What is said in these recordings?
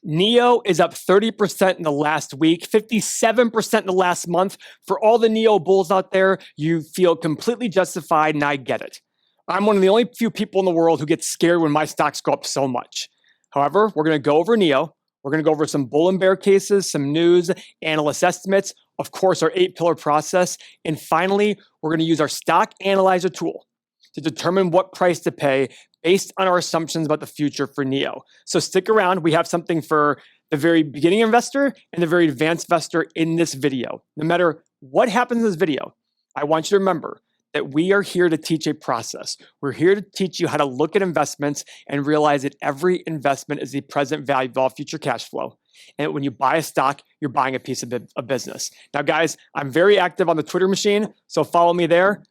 NEO is up 30% in the last week, 57% in the last month. For all the NEO bulls out there, you feel completely justified, and I get it. I'm one of the only few people in the world who gets scared when my stocks go up so much. However, we're going to go over NEO. We're going to go over some bull and bear cases, some news, analyst estimates, of course, our 8-pillar process. And finally, we're going to use our stock analyzer tool to determine what price to pay based on our assumptions about the future for NEO. So stick around. We have something for the very beginning investor and the very advanced investor in this video. No matter what happens in this video, I want you to remember that we are here to teach a process. We're here to teach you how to look at investments and realize that every investment is the present value of all future cash flow. And when you buy a stock, you're buying a piece of a business. Now, guys, I'm very active on the Twitter machine, so follow me there.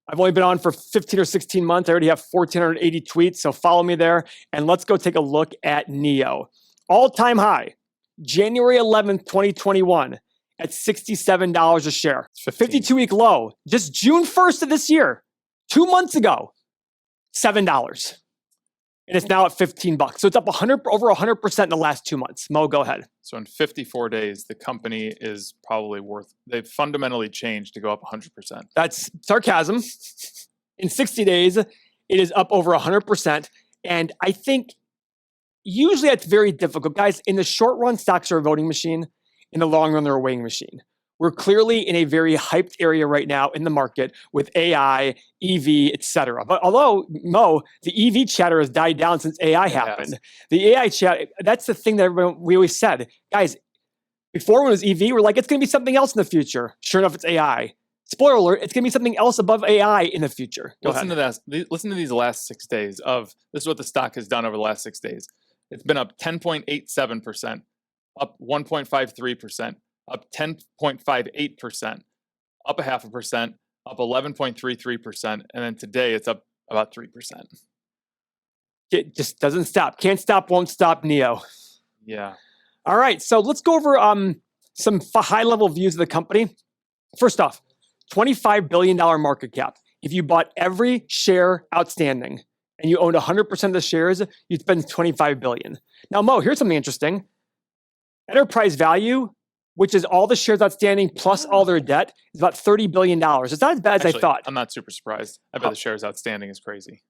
I've only been on for 15 or 16 months. I already have 1,480 tweets, so follow me there. And let's go take a look at NEO. All-time high, January 11th, 2021. At $67 a share. 52-week low, just June 1st of this year, 2 months ago, $7. And it's now at $15. So it's up over 100% in the last 2 months. Mo, go ahead. So in 54 days, the company is probably they've fundamentally changed to go up 100%. That's sarcasm. In 60 days, it is up over 100%. And I think usually that's very difficult. Guys, in the short run, stocks are a voting machine. In the long run, they're a weighing machine. We're clearly in a very hyped area right now in the market with AI, EV, etc. But although, Mo, the EV chatter has died down since AI happened. The AI chat, that's the thing that we always said. Guys, before when it was EV, we're like, it's going to be something else in the future. Sure enough, it's AI. Spoiler alert, it's going to be something else above AI in the future. Listen to these last 6 days of, this is what the stock has done over the last 6 days. It's been up 10.87%. Up 1.53%, up 10.58%, up 0.5%, up 11.33%, and then today it's up about 3%. It just doesn't stop. Can't stop, won't stop, NEO. Yeah. All right, so let's go over some high-level views of the company. First off, $25 billion market cap. If you bought every share outstanding and you owned 100% of the shares, you'd spend $25 billion. Now, Mo, here's something interesting. Enterprise value, which is all the shares outstanding plus all their debt, is about $30 billion. It's not as bad as I thought. I'm not super surprised. I bet the shares outstanding is crazy.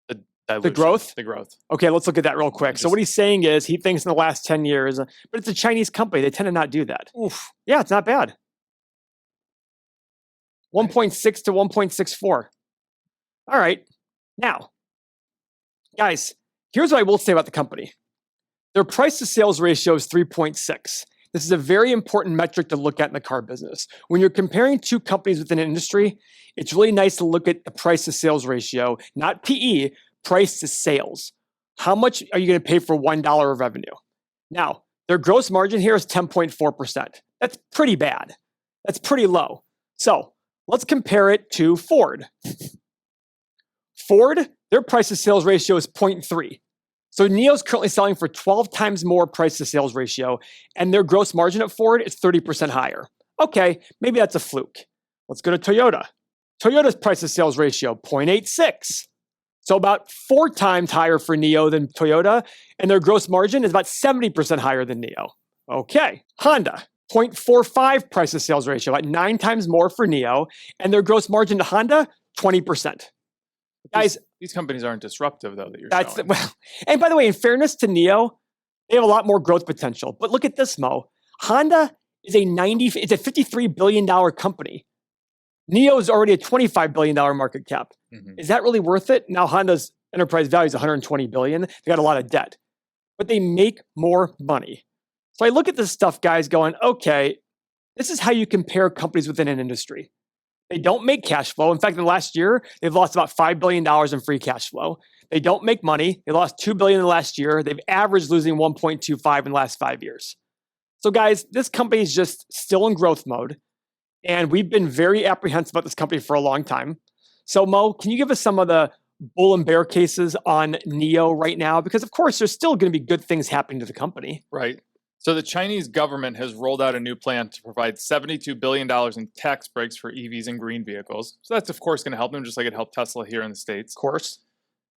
The growth? The growth. Okay, let's look at that real quick. So what he's saying is he thinks in the last 10 years, but it's a Chinese company. They tend to not do that. Oof. Yeah, it's not bad. 1.6 to 1.64. All right. Now, guys, here's what I will say about the company. Their price to sales ratio is 3.6. This is a very important metric to look at in the car business. When you're comparing two companies within an industry, it's really nice to look at the price to sales ratio, not PE, price to sales. How much are you going to pay for $1 of revenue? Now, their gross margin here is 10.4%. That's pretty bad. That's pretty low. So let's compare it to Ford. Ford, their price to sales ratio is 0.3. So NEO's currently selling for 12 times more price to sales ratio, and their gross margin at Ford is 30% higher. Okay, maybe that's a fluke. Let's go to Toyota. Toyota's price to sales ratio, 0.86. So about 4 times higher for NEO than Toyota, and their gross margin is about 70% higher than NEO. Okay, Honda, 0.45 price to sales ratio, about 9 times more for NEO, and their gross margin to Honda, 20%. Guys, these companies aren't disruptive, though, that you're showing. Well, and by the way, in fairness to NEO, they have a lot more growth potential. But look at this, Mo. Honda is it's a $53 billion company. NEO is already a $25 billion market cap. Mm-hmm. Is that really worth it? Now, Honda's enterprise value is $120 billion. They got a lot of debt, but they make more money. So I look at this stuff, guys, going, okay, this is how you compare companies within an industry. They don't make cash flow. In fact, in the last year, they've lost about $5 billion in free cash flow. They don't make money. They lost $2 billion in the last year. They've averaged losing 1.25 in the last 5 years. So guys, this company is just still in growth mode. And we've been very apprehensive about this company for a long time. So Mo, can you give us some of the bull and bear cases on NEO right now? Because of course, there's still going to be good things happening to the company. Right. So the Chinese government has rolled out a new plan to provide $72 billion in tax breaks for EVs and green vehicles. So that's, of course, going to help them, just like it helped Tesla here in the States. Of course.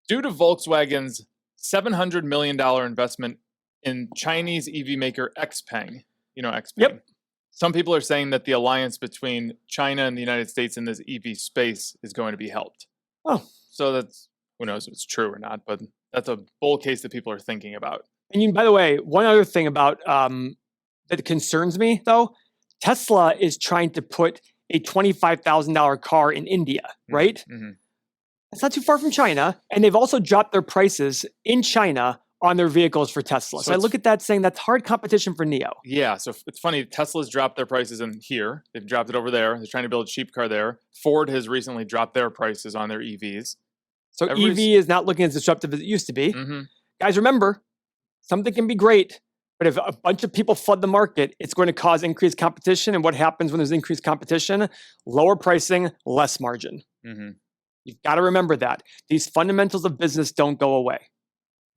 Due to Volkswagen's $700 million investment in Chinese EV maker XPeng. You know XPeng? Yep. Some people are saying that the alliance between China and the United States in this EV space is going to be helped. Oh. So that's, who knows if it's true or not, but that's a bull case that people are thinking about. And by the way, one other thing about that concerns me, though, Tesla is trying to put a $25,000 car in India, right? Mm-hmm. That's not too far from China. And they've also dropped their prices in China on their vehicles for Tesla. So I look at that saying that's hard competition for NIO. Yeah, so it's funny. Tesla's dropped their prices in here. They've dropped it over there. They're trying to build a cheap car there. Ford has recently dropped their prices on their EVs. So EV is not looking as disruptive as it used to be. Mm-hmm. Guys, remember, something can be great, but if a bunch of people flood the market, it's going to cause increased competition. And what happens when there's increased competition? Lower pricing, less margin. Mm-hmm. You've got to remember that. These fundamentals of business don't go away.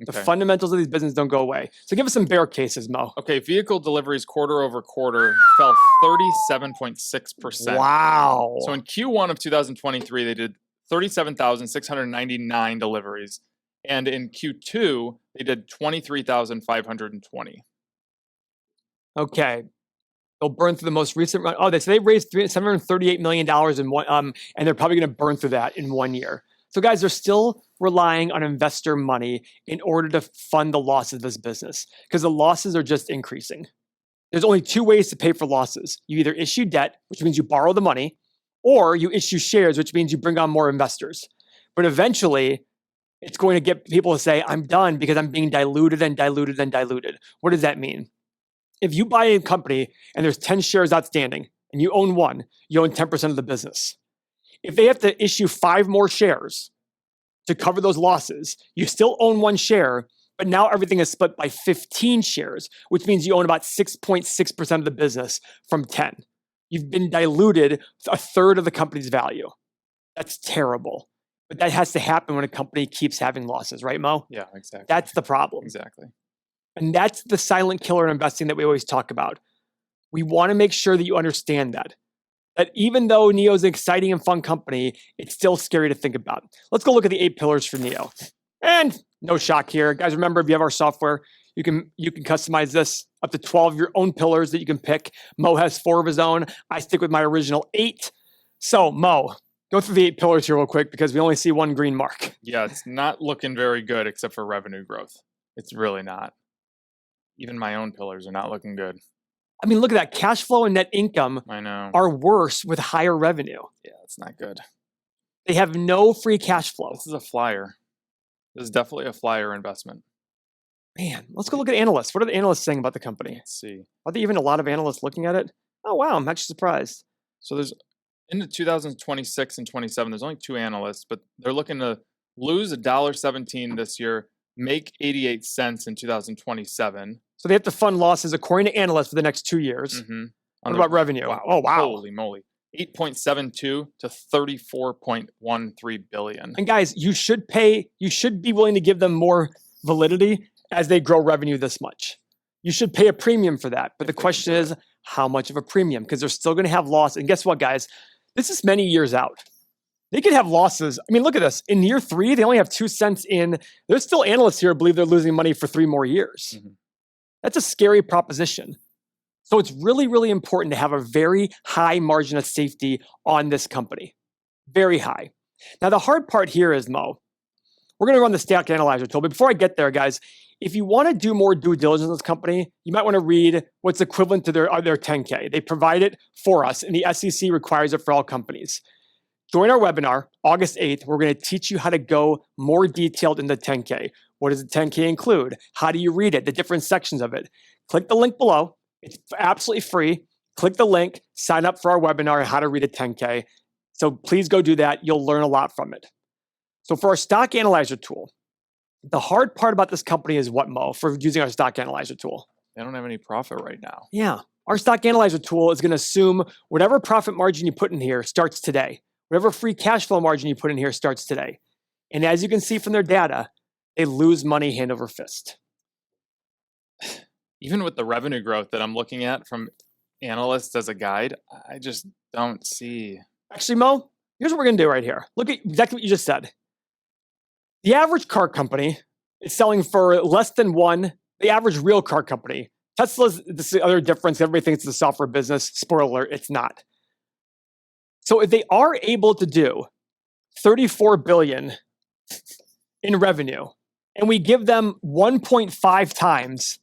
The fundamentals of these businesses don't go away. So give us some bear cases, Mo. Okay, vehicle deliveries quarter over quarter fell 37.6%. Wow. So in Q1 of 2023, they did 37,699 deliveries. And in Q2, they did 23,520. Okay. They'll burn through the most recent run. Oh, they raised $738 million in one, and they're probably going to burn through that in 1 year. So guys, they're still relying on investor money in order to fund the losses of this business because the losses are just increasing. There's only two ways to pay for losses. You either issue debt, which means you borrow the money, or you issue shares, which means you bring on more investors. But eventually, it's going to get people to say, I'm done because I'm being diluted and diluted and diluted. What does that mean? If you buy a company and there's 10 shares outstanding and you own one, you own 10% of the business. If they have to issue 5 more shares to cover those losses, you still own 1 share, but now everything is split by 15 shares, which means you own about 6.6% of the business from 10. You've been diluted a third of the company's value. That's terrible. But that has to happen when a company keeps having losses, right, Mo? Yeah, exactly. That's the problem. Exactly. And that's the silent killer in investing that we always talk about. We want to make sure that you understand that even though NIO is an exciting and fun company, it's still scary to think about. Let's go look at the 8 pillars for NIO. And no shock here. Guys, remember, if you have our software, you can customize this up to 12 of your own pillars that you can pick. Mo has 4 of his own. I stick with my original 8. So, Mo, go through the 8 pillars here real quick because we only see one green mark. Yeah, it's not looking very good except for revenue growth. It's really not. Even my own pillars are not looking good. I mean, look at that. Cash flow and net income are worse with higher revenue. Yeah, it's not good. They have no free cash flow. This is a flyer. This is definitely a flyer investment. Man, let's go look at analysts. What are the analysts saying about the company? Let's see. Are there even a lot of analysts looking at it? Oh, wow. I'm actually surprised. So there's, into 2026 and 27, there's only 2 analysts, but they're looking to lose $1.17 this year, make 88 cents in 2027. So they have to fund losses according to analysts for the next 2 years. Mm-hmm. What about revenue? Wow. Oh, wow. Holy moly. 8.72 to 34.13 billion. And guys, you should be willing to give them more validity as they grow revenue this much. You should pay a premium for that. But the question is, how much of a premium? Because they're still going to have loss. And guess what, guys? This is many years out. They could have losses. I mean, look at this. In year 3, they only have 2 cents in. There's still analysts here who believe they're losing money for 3 more years. Mm-hmm. That's a scary proposition. So it's really, really important to have a very high margin of safety on this company. Very high. Now, the hard part here is, Mo, we're going to run the Stack Analyzer tool. But before I get there, guys, if you want to do more due diligence on this company, you might want to read what's equivalent to their 10K. They provide it for us, and the SEC requires it for all companies. Join our webinar, August 8th. We're going to teach you how to go more detailed in the 10K. What does the 10K include? How do you read it? The different sections of it. Click the link below. It's absolutely free. Click the link, sign up for our webinar, how to read a 10K. So please go do that. You'll learn a lot from it. So for our Stock Analyzer tool, the hard part about this company is what, Mo, for using our Stock Analyzer tool? They don't have any profit right now. Yeah. Our Stock Analyzer tool is going to assume whatever profit margin you put in here starts today. Whatever free cash flow margin you put in here starts today. And as you can see from their data, they lose money hand over fist. Even with the revenue growth that I'm looking at from analysts as a guide, I just don't see. Actually, Mo, here's what we're going to do right here. Look at exactly what you just said. The average car company is selling for less than 1 the average real car company. Tesla's this is the other difference. Everybody thinks it's a software business. Spoiler alert, it's not. So if they are able to do 34 billion in revenue, and we give them 1.5 times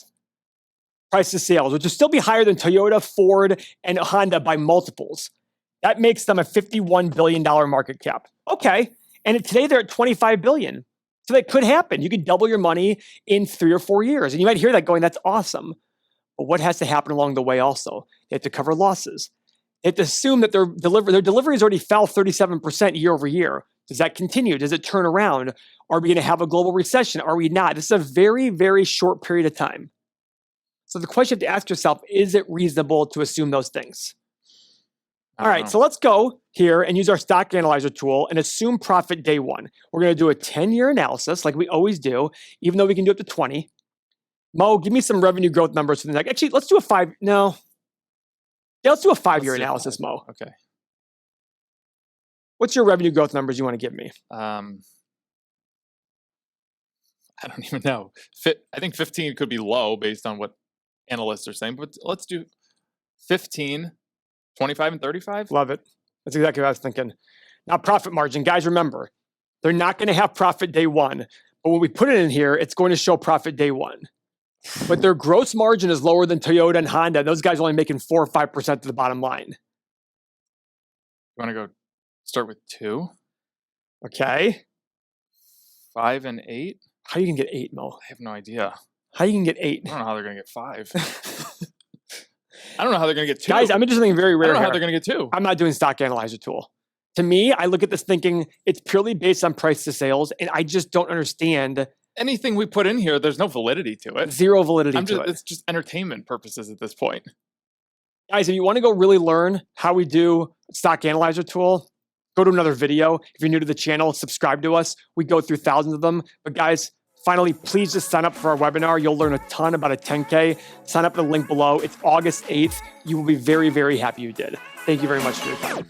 price to sales, which will still be higher than Toyota, Ford, and Honda by multiples, that makes them a $51 billion market cap. Okay. And today they're at 25 billion. So that could happen. You could double your money in 3 or 4 years. And you might hear that going, that's awesome. But what has to happen along the way also? They have to cover losses. They have to assume that their deliveries already fell 37% year over year. Does that continue? Does it turn around? Are we going to have a global recession? Are we not? This is a very, very short period of time. So the question you have to ask yourself, is it reasonable to assume those things? All right, so let's go here and use our stock analyzer tool and assume profit day one. We're going to do a 10-year analysis like we always do, even though we can do up to 20. Mo, give me some revenue growth numbers for the next. Actually, let's do a 5. No. Yeah, let's do a 5-year analysis, Mo. Okay. What's your revenue growth numbers you want to give me? I don't even know. I think 15 could be low based on what analysts are saying, but let's do 15, 25, and 35. Love it. That's exactly what I was thinking. Now, profit margin. Guys, remember, they're not going to have profit day one. But when we put it in here, it's going to show profit day one. But their gross margin is lower than Toyota and Honda. Those guys are only making 4 or 5% to the bottom line. You want to go start with 2? Okay. 5 and 8? How you can get 8, Mo? I have no idea. How you can get 8? I don't know how they're going to get 5. I don't know how they're going to get 2. Guys, I'm into something very rare. I don't know here. how they're going to get 2. I'm not doing stock analyzer tool. To me, I look at this thinking it's purely based on price to sales, and I just don't understand. Anything we put in here, there's no validity to it. Zero validity to it. It's just entertainment purposes at this point. Guys, if you want to go really learn how we do stock analyzer tool, go to another video. If you're new to the channel, subscribe to us. We go through thousands of them. But guys, finally, please just sign up for our webinar. You'll learn a ton about a 10K. Sign up at the link below. It's August 8th. You will be very, very happy you did. Thank you very much for your time.